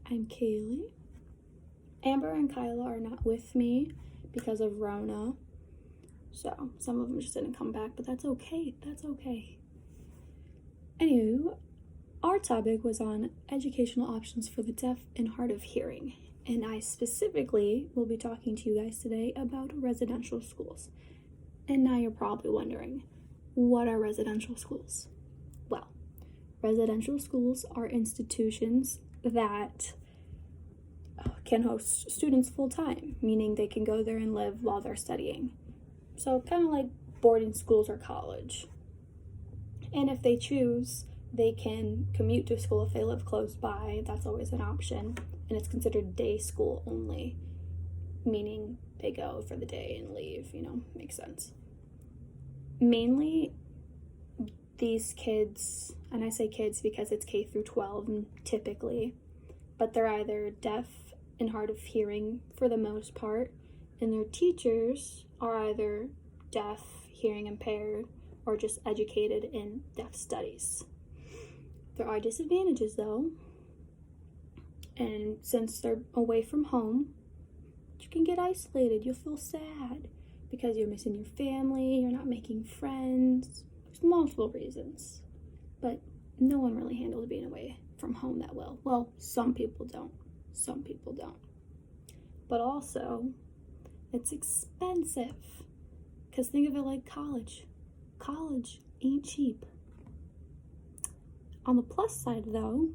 I'm Kaylee. Amber and Kyla are not with me because of Rona, so some of them just didn't come back, but that's okay. Anywho, our topic was on educational options for the deaf and hard of hearing, and I specifically will be talking to you guys today about residential schools. And now you're probably wondering, what are residential schools? Well, residential schools are institutions that can host students full-time, meaning they can go there and live while they're studying. So kind of like boarding schools or college. And if they choose, they can commute to school if they live close by. That's always an option. And it's considered day school only, meaning they go for the day and leave, makes sense. Mainly, these kids, and I say kids because it's K through 12 typically, but they're either deaf and hard of hearing for the most part, and their teachers are either deaf, hearing impaired, or just educated in deaf studies. There are disadvantages though, and since they're away from home, you can get isolated. You'll feel sad because you're missing your family, you're not making friends. There's multiple reasons, but no one really handles being away from home that well. Well, some people don't. But also, it's expensive. Because think of it like college. College ain't cheap. On the plus side though,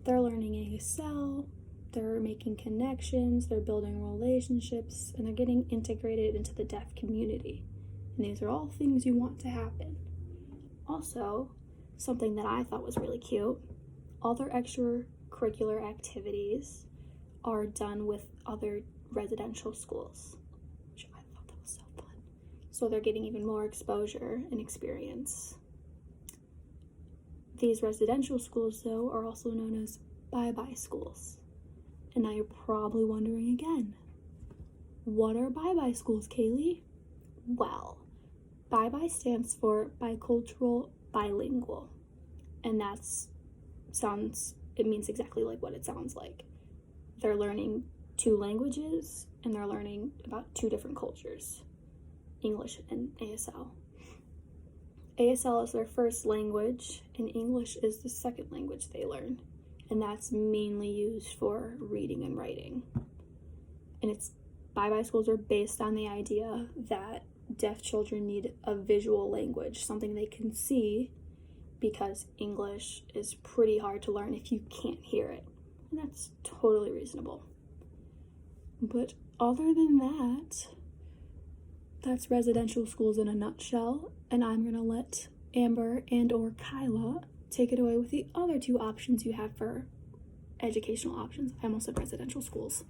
they're learning ASL, they're making connections, they're building relationships, and they're getting integrated into the deaf community. And these are all things you want to happen. Also, something that I thought was really cute, all their extracurricular activities are done with other residential schools, which I thought that was so fun. So they're getting even more exposure and experience. These residential schools, though, are also known as bye-bye schools. And now you're probably wondering again, what are bye-bye schools, Kaylee? Well, bye-bye stands for bicultural bilingual. And it means exactly like what it sounds like. They're learning 2 languages and they're learning about 2 different cultures, English and ASL. ASL is their first language and English is the second language they learn. And that's mainly used for reading and writing. And bye-bye schools are based on the idea that deaf children need a visual language, something they can see, because English is pretty hard to learn if you can't hear it. And that's totally reasonable. But other than that, that's residential schools in a nutshell, and I'm gonna let Amber and or Kyla take it away with the other 2 options you have for educational options. I almost said residential schools.